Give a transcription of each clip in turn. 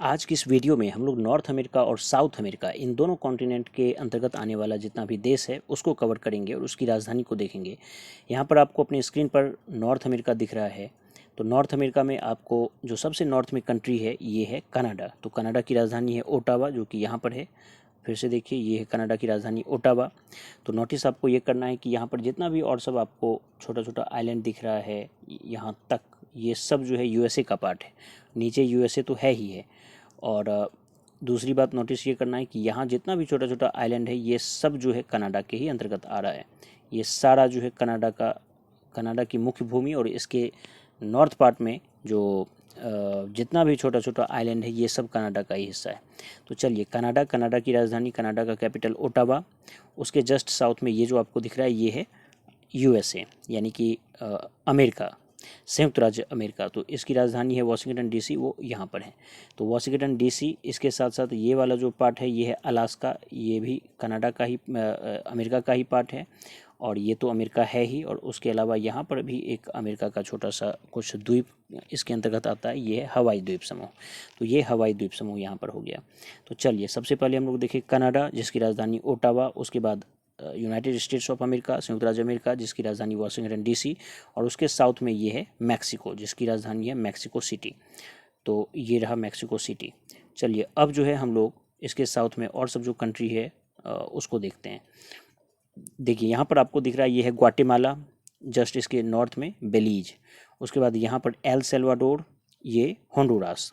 आज की इस वीडियो में हम लोग नॉर्थ अमेरिका और साउथ अमेरिका इन दोनों कॉन्टिनेंट के अंतर्गत आने वाला जितना भी देश है उसको कवर करेंगे और उसकी राजधानी को देखेंगे। यहाँ पर आपको अपनी स्क्रीन पर नॉर्थ अमेरिका दिख रहा है। तो नॉर्थ अमेरिका में आपको जो सबसे नॉर्थ में कंट्री है ये है कनाडा। तो कनाडा की राजधानी है ओटावा, जो कि यहाँ पर है। फिर से देखिए, ये है कनाडा की राजधानी ओटावा। तो नोटिस आपको ये करना है कि यहाँ पर जितना भी और सब आपको छोटा छोटा आइलैंड दिख रहा है यहाँ तक, ये सब जो है यूएसए का पार्ट है। नीचे यूएसए तो है ही है। और दूसरी बात नोटिस ये करना है कि यहाँ जितना भी छोटा छोटा आइलैंड है ये सब जो है कनाडा के ही अंतर्गत आ रहा है। ये सारा जो है कनाडा की मुख्य भूमि, और इसके नॉर्थ पार्ट में जो जितना भी छोटा छोटा आइलैंड है ये सब कनाडा का ही हिस्सा है। तो चलिए, कनाडा की राजधानी, कनाडा का कैपिटल ओटावा। उसके जस्ट साउथ में ये जो आपको दिख रहा है ये है यूएसए, यानी कि अमेरिका, संयुक्त राज्य अमेरिका। तो इसकी राजधानी है वाशिंगटन डीसी, वो यहाँ पर है। तो वाशिंगटन डीसी, इसके साथ साथ ये वाला जो पार्ट है ये है अलास्का, ये भी कनाडा का ही अमेरिका का ही पार्ट है। और ये तो अमेरिका है ही, और उसके अलावा यहाँ पर भी एक अमेरिका का छोटा सा कुछ द्वीप इसके अंतर्गत आता है, ये है हवाई द्वीप समूह। तो ये हवाई द्वीप समूह यहाँ पर हो गया। तो चलिए, सबसे पहले हम लोग देखें कनाडा, जिसकी राजधानी ओटावा। उसके बाद यूनाइटेड स्टेट्स ऑफ अमेरिका, संयुक्त राज्य अमेरिका, जिसकी राजधानी वाशिंगटन डीसी। और उसके साउथ में ये है मैक्सिको, जिसकी राजधानी है मैक्सिको सिटी। तो ये रहा मैक्सिको सिटी। चलिए, अब जो है हम लोग इसके साउथ में और सब जो कंट्री है उसको देखते हैं। देखिए, यहाँ पर आपको दिख रहा है ये है ग्वाटेमाला, जस्ट इसके नॉर्थ में बेलीज। उसके बाद यहाँ पर एल सेल्वाडोर, ये होंडुरास।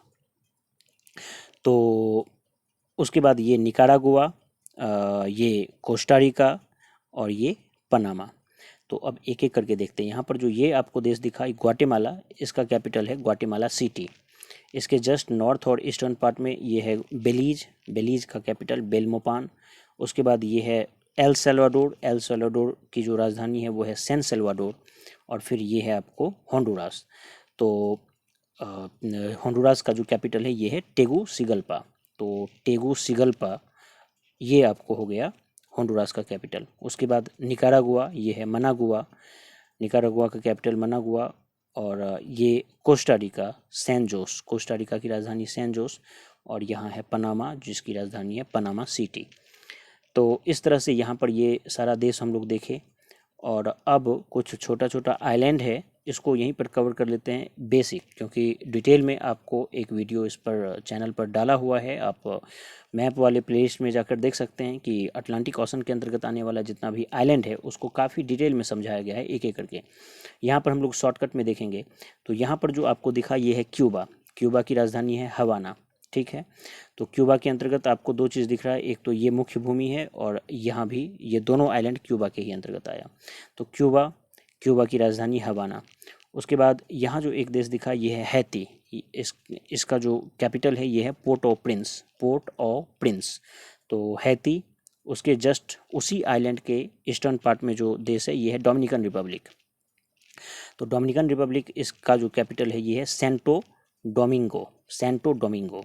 तो उसके बाद ये निकारागुआ, ये कोस्टारिका, और ये पनामा। तो अब एक एक करके देखते हैं। यहाँ पर जो ये आपको देश दिखा ग्वाटेमाला, इसका कैपिटल है ग्वाटेमाला सिटी। इसके जस्ट नॉर्थ और ईस्टर्न पार्ट में ये है बेलीज का कैपिटल बेलमोपान। उसके बाद ये है एल सेल्वाडोर की जो राजधानी है वो है सैन सेल्वाडोर। और फिर ये है आपको होंडुरास। तो होंडुरास का जो कैपिटल है ये है टेगुसिगल्पा। तो टेगुसिगल्पा ये आपको हो गया होंडुरास का कैपिटल। उसके बाद निकारागुआ, ये है मनागुआ, निकारागुआ का कैपिटल मनागुआ। और ये कोस्टारिका, सैन जोस, कोस्टारिका की राजधानी सैन जोस। और यहाँ है पनामा, जिसकी राजधानी है पनामा सिटी। तो इस तरह से यहाँ पर ये सारा देश हम लोग देखे। और अब कुछ छोटा छोटा आइलैंड है, इसको यहीं पर कवर कर लेते हैं बेसिक, क्योंकि डिटेल में आपको एक वीडियो इस पर चैनल पर डाला हुआ है। आप मैप वाले प्लेलिस्ट में जाकर देख सकते हैं कि अटलांटिक ओशन के अंतर्गत आने वाला जितना भी आइलैंड है उसको काफ़ी डिटेल में समझाया गया है एक एक करके। यहाँ पर हम लोग शॉर्टकट में देखेंगे। तो यहाँ पर जो आपको दिखा ये है क्यूबा की राजधानी है हवाना, ठीक है। तो क्यूबा के अंतर्गत आपको दो चीज़ दिख रहा है, एक तो ये मुख्य भूमि है, और यहाँ भी ये दोनों आइलैंड क्यूबा के ही अंतर्गत आया। तो क्यूबा की राजधानी हवाना। उसके बाद यहाँ जो एक देश दिखा ये है हैती। इसका जो कैपिटल है ये है पोर्ट ऑ प्रिंस। तो हैती, उसके जस्ट उसी आइलैंड के ईस्टर्न पार्ट में जो देश है ये है डोमिनिकन रिपब्लिक। तो डोमिनिकन रिपब्लिक, इसका जो कैपिटल है ये है सेंटो डोमिंगो।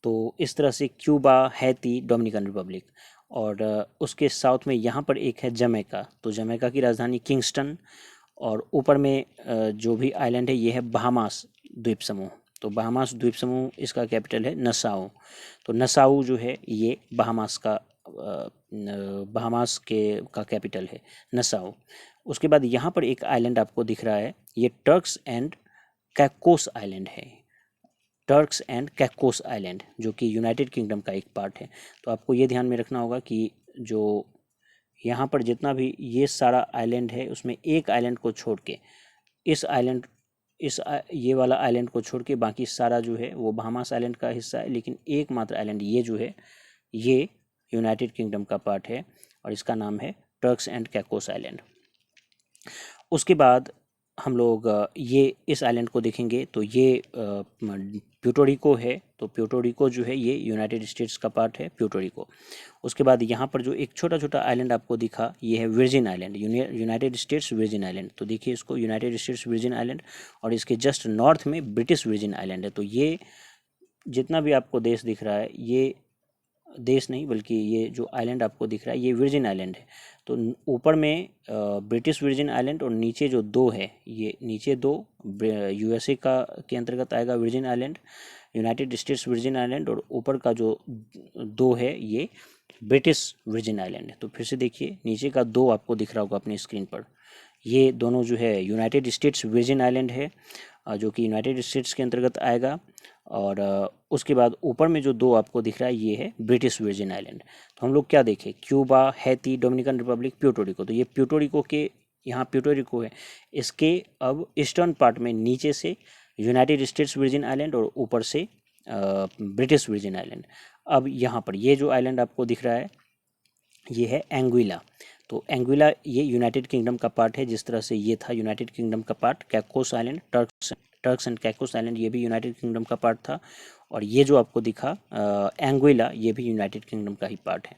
तो इस तरह से क्यूबा, हैती, डोमिनिकन रिपब्लिक। और उसके साउथ में यहाँ पर एक है जमैका। तो जमैका की राजधानी किंगस्टन। और ऊपर में जो भी आइलैंड है ये है बहामास द्वीप समूह। तो बहामास द्वीप समूह, इसका कैपिटल है नसाउ। तो नसाउ जो है ये बहामास का कैपिटल है नसाउ। उसके बाद यहाँ पर एक आइलैंड आपको दिख रहा है, ये टर्क्स एंड कैकोस आइलैंड है। टर्क्स एंड कैकोस आइलैंड, जो कि यूनाइटेड किंगडम का एक पार्ट है। तो आपको ये ध्यान में रखना होगा कि जो यहाँ पर जितना भी ये सारा आइलैंड है उसमें एक आइलैंड को छोड़ के ये वाला आइलैंड को छोड़ के बाकी सारा जो है वो बहामास आइलैंड का हिस्सा है। लेकिन एकमात्र आइलैंड ये जो है ये यूनाइटेड किंगडम का पार्ट है, और इसका नाम है टर्क्स एंड कैकोस आइलैंड। उसके बाद हम लोग ये इस आइलैंड को देखेंगे। तो ये प्यूर्टोरिको है। तो प्यूर्टोरिको जो है ये यूनाइटेड स्टेट्स का पार्ट है, प्यूर्टोरिको। उसके बाद यहाँ पर जो एक छोटा छोटा आइलैंड आपको दिखा ये है virgin island, United states virgin island. तो देखिए इसको, यूनाइटेड स्टेट्स वर्जिन आइलैंड। और इसके जस्ट नॉर्थ में ब्रिटिश वर्जिन आइलैंड है। तो ये जितना भी आपको देश दिख रहा है, ये देश नहीं बल्कि ये जो आइलैंड आपको दिख रहा है ये वर्जिन आइलैंड है। तो ऊपर में ब्रिटिश वर्जिन आइलैंड, और नीचे जो दो है, ये नीचे दो यूएसए का के अंतर्गत आएगा virgin island. United states virgin island और ऊपर का जो 2 है ये ब्रिटिश वर्जिन आइलैंड है। तो फिर से देखिए नीचे का 2 आपको दिख रहा होगा अपनी स्क्रीन पर, ये दोनों जो है यूनाइटेड स्टेट्स वर्जिन आइलैंड है जो कि यूनाइटेड स्टेट्स के अंतर्गत आएगा, और उसके बाद ऊपर में जो 2 आपको दिख रहा है ये है ब्रिटिश वर्जिन आइलैंड। तो हम लोग क्या देखें, Cuba, Haiti, Dominican Republic, Puerto तो ये प्यूर्टो के यहाँ प्यूर्टो है, इसके अब ईस्टर्न पार्ट में नीचे से यूनाइटेड स्टेट्स वर्जिन आइलैंड और ऊपर से ब्रिटिश वर्जिन आइलैंड। अब यहाँ पर ये जो आइलैंड आपको दिख रहा है ये है एंगुइला। तो एंगुइला ये यूनाइटेड किंगडम का पार्ट है, जिस तरह से ये था यूनाइटेड किंगडम का part. Caicos island, Turks and Caicos island ये भी यूनाइटेड किंगडम का पार्ट था, और ये जो आपको दिखा एंगुइला ये भी यूनाइटेड किंगडम का ही पार्ट है।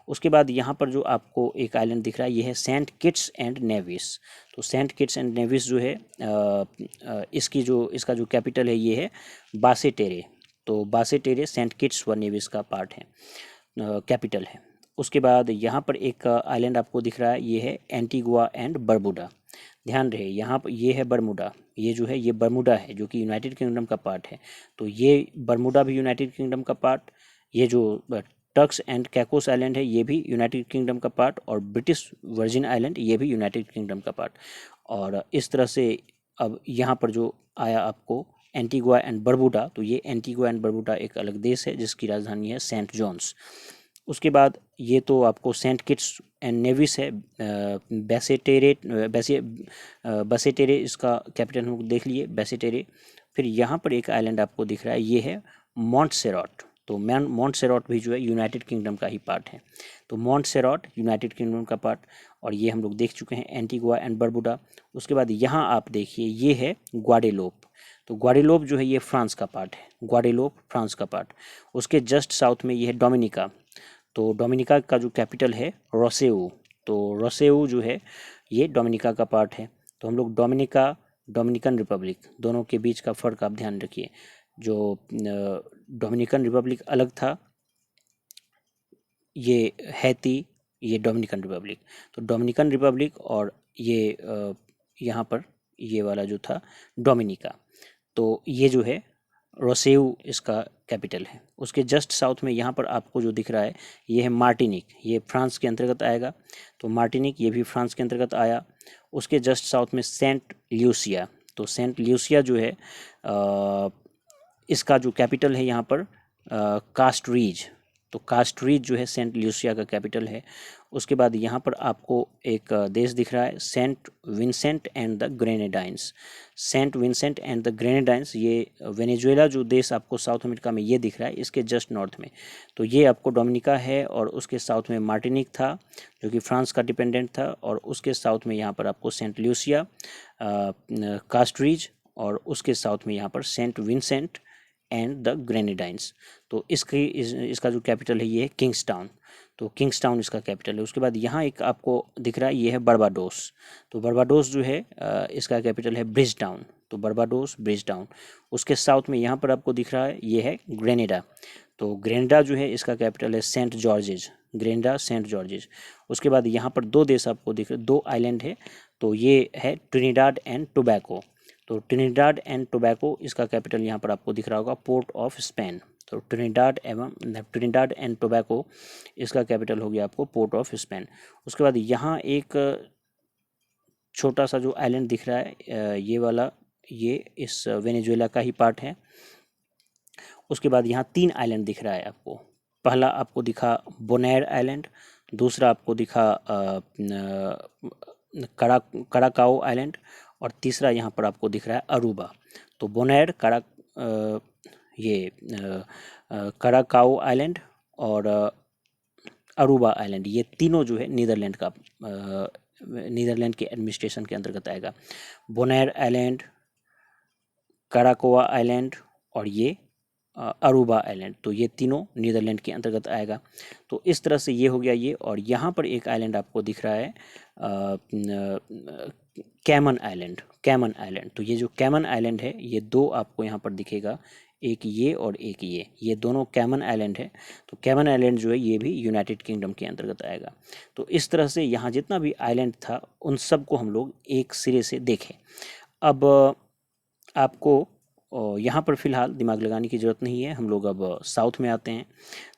उसके बाद यहाँ पर जो आपको एक आइलैंड दिख रहा है ये है सेंट किट्स एंड नेविस। तो सेंट किट्स एंड नेविस जो है इसका जो कैपिटल है ये है बासेटेरे। तो बासेटेरे सेंट किट्स व नेविस का पार्ट है, कैपिटल है। उसके बाद यहाँ पर एक आइलैंड आपको दिख रहा है ये है एंटीगुआ एंड बरमूडा। ध्यान रहे यहाँ पर ये है बरमूडा, ये जो है ये बरमूडा है जो कि यूनाइटेड किंगडम का पार्ट है। तो ये बरमूडा भी यूनाइटेड किंगडम का पार्ट, ये जो टर्क्स एंड कैकोस आइलैंड है ये भी यूनाइटेड किंगडम का पार्ट, और ब्रिटिश वर्जिन आइलैंड ये भी यूनाइटेड किंगडम का पार्ट। और इस तरह से अब यहाँ पर जो आया आपको एंटीगुआ एंड बरमूडा, तो ये एंटीगुआ एंड बरमूडा एक अलग देश है जिसकी राजधानी है सेंट जॉन्स। उसके बाद ये तो आपको सेंट किट्स एंड नेविस है, बसेटेरे इसका कैपिटल हम देख लिए, बसेटेरे। फिर यहाँ पर एक आइलैंड आपको दिख रहा है ये है मॉन्टसेराट। तो मॉन्टसेराट भी जो है यूनाइटेड किंगडम का ही पार्ट है। तो मॉन्टसेराट यूनाइटेड किंगडम का पार्ट, और ये हम लोग देख चुके हैं एंटीगुआ एंड बरमूडा। उसके बाद यहाँ आप देखिए ये है ग्वाडेलोप। तो ग्वाडेलोप जो है ये फ्रांस का पार्ट है, ग्वाडेलोप फ्रांस का पार्ट। उसके जस्ट साउथ में ये है डोमिनिका। तो डोमिनिका का जो कैपिटल है रोसेऊ। तो रोसेऊ जो है ये डोमिनिका का पार्ट है। तो हम लोग डोमिनिका, डोमिनिकन रिपब्लिक दोनों के बीच का फ़र्क आप ध्यान रखिए। जो डोमिनिकन रिपब्लिक अलग था, ये हैती, ये डोमिनिकन रिपब्लिक। तो डोमिनिकन रिपब्लिक और ये यहाँ पर ये वाला जो था डोमिनिका, तो ये जो है रोसेऊ इसका कैपिटल है। उसके जस्ट साउथ में यहाँ पर आपको जो दिख रहा है ये है मार्टिनिक, ये फ्रांस के अंतर्गत आएगा। तो मार्टिनिक ये भी फ्रांस के अंतर्गत आया। उसके जस्ट साउथ में सेंट ल्यूसिया। तो सेंट ल्यूसिया जो है इसका जो कैपिटल है यहाँ पर कास्टरीज। तो कास्टरीज जो है सेंट ल्यूसिया का कैपिटल है। उसके बाद यहाँ पर आपको एक देश दिख रहा है Saint Vincent and the Grenadines. Saint Vincent and the Grenadines ये वेनेजुएला जो देश आपको साउथ अमेरिका में ये दिख रहा है, इसके जस्ट नॉर्थ में। तो ये आपको डोमिनिका है, और उसके साउथ में मार्टिनिक था जो कि फ्रांस का डिपेंडेंट था, और उसके साउथ में यहाँ पर आपको सेंट ल्यूसिया, कास्टरीज, और उसके साउथ में यहाँ पर Saint Vincent and the Grenadines. तो इसका जो कैपिटल है ये है किंग्सटाउन। तो किंग्सटाउन इसका कैपिटल है। उसके बाद यहाँ एक आपको दिख रहा है ये है बर्बाडोस। तो बर्बाडोस जो है इसका कैपिटल है ब्रिजटाउन। तो बर्बाडोस, ब्रिजटाउन। उसके साउथ में यहाँ पर आपको दिख रहा है ये है ग्रेनेडा। तो ग्रेनेडा जो है इसका कैपिटल है सेंट जॉर्जेज, ग्रेनेडा, सेंट जॉर्जेज। उसके बाद यहाँ पर 2 देश आपको दिख रहे, 2 आइलैंड है। तो ये है ट्रिनिडाड एंड टोबैको। तो ट्रिनिडाड एंड टोबैको इसका कैपिटल यहाँ पर आपको दिख रहा होगा पोर्ट ऑफ स्पेन। तो ट्रिनिडाड एंड टोबैको इसका कैपिटल हो गया आपको पोर्ट ऑफ स्पेन। उसके बाद यहाँ एक छोटा सा जो आइलैंड दिख रहा है ये वाला, ये इस वेनेजुएला का ही पार्ट है। उसके बाद यहाँ 3 आइलैंड दिख रहा है आपको। पहला आपको दिखा बोनेर आइलैंड, दूसरा आपको दिखा कराकाओ आइलैंड, और तीसरा यहाँ पर आपको दिख रहा है अरूबा। तो बोनेर, कराकाओ आइलैंड और अरूबा आइलैंड, ये तीनों जो है नीदरलैंड के एडमिनिस्ट्रेशन के अंतर्गत आएगा। बोनेर आइलैंड, कराकोआ आइलैंड और ये अरूबा आइलैंड, तो ये तीनों नीदरलैंड के अंतर्गत आएगा। तो इस तरह से ये हो गया ये। और यहाँ पर एक आइलैंड आपको दिख रहा है कैमन आइलैंड। तो ये जो कैमन आइलैंड है ये 2 आपको यहाँ पर दिखेगा, एक ये और एक ये दोनों कैमन आइलैंड है। तो कैमन आइलैंड जो है ये भी यूनाइटेड किंगडम के अंतर्गत आएगा। तो इस तरह से यहाँ जितना भी आइलैंड था उन सब को हम लोग एक सिरे से देखें। अब आपको और यहाँ पर फ़िलहाल दिमाग लगाने की ज़रूरत नहीं है, हम लोग अब साउथ में आते हैं।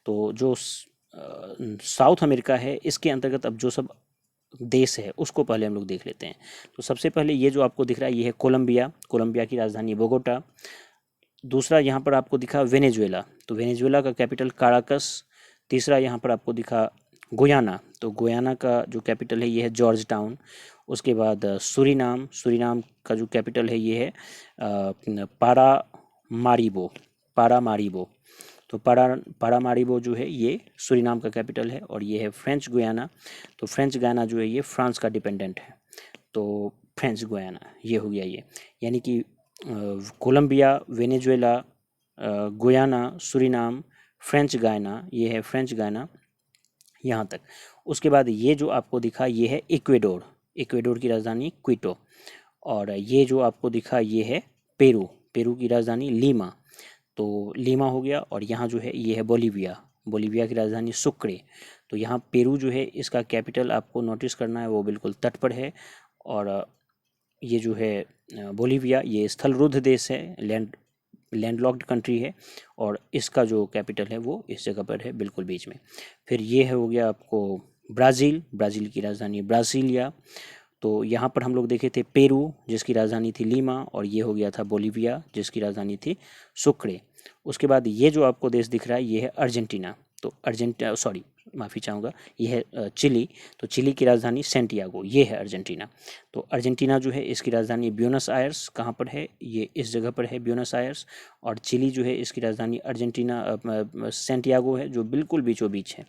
तो जो साउथ अमेरिका है, इसके अंतर्गत अब जो सब देश है उसको पहले हम लोग देख लेते हैं। तो सबसे पहले ये जो आपको दिख रहा है ये है कोलंबिया। कोलंबिया की राजधानी बोगोटा। दूसरा यहाँ पर आपको दिखा वेनेजुएला, तो वेनेजुएला का कैपिटल काराकस। तीसरा यहाँ पर आपको दिखा गुयाना, तो गुयाना का जो कैपिटल है ये है जॉर्ज टाउन। उसके बाद सूरीनाम, सूरीनाम का जो कैपिटल है ये है पारामारिबो, पारामारिबो। तो पारामारिबो जो है ये सूरीनाम का कैपिटल है। और ये है फ्रेंच गुयाना, तो फ्रेंच गुयाना जो है ये फ्रांस का डिपेंडेंट है। तो फ्रेंच गुयाना ये हो गया ये, यानी कि Colombia, Venezuela, Guyana, Suriname, French Guiana, ये है फ्रेंच गायना यहाँ तक। उसके बाद ये जो आपको दिखा ये है इक्वेडोर, इक्वेडोर की राजधानी क्विटो। और ये जो आपको दिखा ये है पेरू, पेरू की राजधानी लीमा, तो लीमा हो गया। और यहाँ जो है ये है बोलीविया, बोलीविया की राजधानी सुक्रे। तो यहाँ पेरू जो है इसका कैपिटल आपको नोटिस करना है, वो बिल्कुल तट पर है। और ये जो है बोलीविया ये स्थलरुद्ध देश है, लैंडलॉक्ड कंट्री है। और इसका जो कैपिटल है वो इस जगह पर है, बिल्कुल बीच में। फिर ये है हो गया आपको ब्राज़ील, ब्राज़ील की राजधानी ब्राज़ीलिया। तो यहाँ पर हम लोग देखे थे पेरू जिसकी राजधानी थी लीमा, और ये हो गया था बोलीविया जिसकी राजधानी थी सुक्रे। उसके बाद ये जो आपको देश दिख रहा है ये है अर्जेंटीना। तो माफ़ी चाहूँगा, ये है चिली। तो चिली की राजधानी सेंटियागो, ये है अर्जेंटीना। तो अर्जेंटीना जो है इसकी राजधानी ब्यूनस आयर्स, कहाँ पर है ये इस जगह पर है ब्यूनस आयर्स। और चिली जो है इसकी राजधानी सेंटियागो है, जो बिल्कुल बीचों बीच है।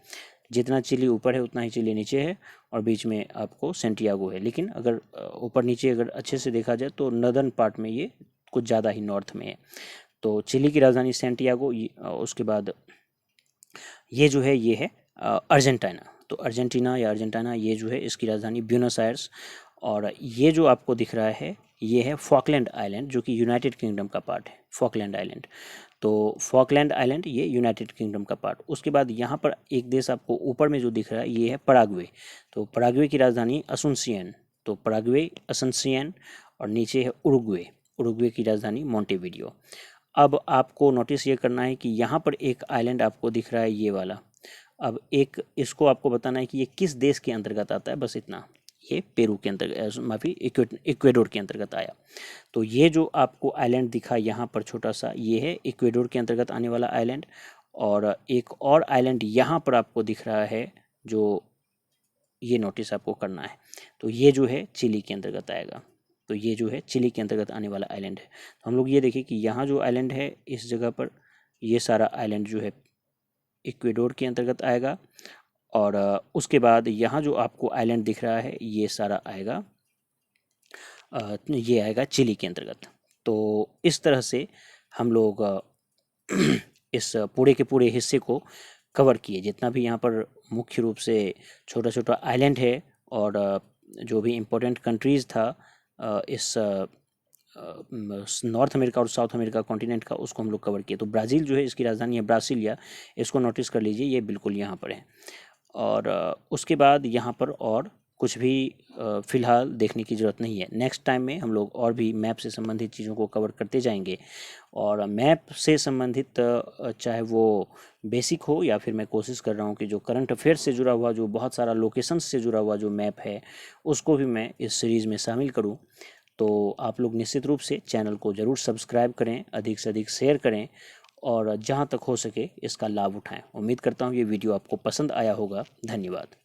जितना चिली ऊपर है उतना ही चिली नीचे है, और बीच में आपको सेंटियागो है। लेकिन अगर ऊपर नीचे अगर अच्छे से देखा जाए तो नदर्न पार्ट में ये कुछ ज़्यादा ही नॉर्थ में है। तो चिली की राजधानी सेंटियागो। उसके बाद ये जो है ये है अर्जेंटीना। तो अर्जेंटीना या अर्जेंटीना ये जो है इसकी राजधानी ब्यूनस आयर्स। और ये जो आपको दिख रहा है ये है फॉकलैंड आइलैंड, जो कि यूनाइटेड किंगडम का पार्ट है, फॉकलैंड आइलैंड। तो फॉकलैंड आइलैंड ये यूनाइटेड किंगडम का पार्ट। उसके बाद यहाँ पर एक देश आपको ऊपर में जो दिख रहा है ये है पराग्वे। तो पराग्वे की राजधानी असुनसियन, तो पराग्वे असुनसियन। और नीचे है उरुग्वे, उरुग्वे की राजधानी मोंटेविडियो। अब आपको नोटिस ये करना है कि यहाँ पर एक आइलैंड आपको दिख रहा है ये वाला। अब एक इसको आपको बताना है कि ये किस देश के अंतर्गत आता है, बस इतना। ये पेरू के अंतर्गत, माफ़ी, इक्वेडोर के अंतर्गत आया। तो ये जो आपको आइलैंड दिखा यहाँ पर छोटा सा, ये है इक्वेडोर के अंतर्गत आने वाला आइलैंड। और एक और आइलैंड यहाँ पर आपको दिख रहा है, जो ये नोटिस आपको करना है। तो ये जो है चिली के अंतर्गत आएगा। तो ये जो है चिली के अंतर्गत आने वाला आइलैंड है। तो हम लोग ये देखें कि यहाँ जो आइलैंड है इस जगह पर, ये सारा आइलैंड जो है इक्वेडोर के अंतर्गत आएगा। और उसके बाद यहाँ जो आपको आइलैंड दिख रहा है ये सारा आएगा, ये आएगा चिली के अंतर्गत। तो इस तरह से हम लोग इस पूरे के पूरे हिस्से को कवर किए, जितना भी यहाँ पर मुख्य रूप से छोटा छोटा आइलैंड है। और जो भी इम्पोर्टेंट कंट्रीज़ था इस नॉर्थ अमेरिका और साउथ अमेरिका कॉन्टिनेंट का, उसको हम लोग कवर किए। तो ब्राज़ील जो है इसकी राजधानी है ब्रासिलिया, इसको नोटिस कर लीजिए, ये बिल्कुल यहाँ पर है। और उसके बाद यहाँ पर और कुछ भी फ़िलहाल देखने की ज़रूरत नहीं है। नेक्स्ट टाइम में हम लोग और भी मैप से संबंधित चीज़ों को कवर करते जाएंगे। और मैप से संबंधित चाहे वो बेसिक हो या फिर मैं कोशिश कर रहा हूँ कि जो करंट अफेयर्स से जुड़ा हुआ, जो बहुत सारा लोकेशंस से जुड़ा हुआ जो मैप है, उसको भी मैं इस सीरीज़ में शामिल करूँ। तो आप लोग निश्चित रूप से चैनल को ज़रूर सब्सक्राइब करें, अधिक से अधिक शेयर करें, और जहाँ तक हो सके इसका लाभ उठाएं। उम्मीद करता हूँ ये वीडियो आपको पसंद आया होगा। धन्यवाद।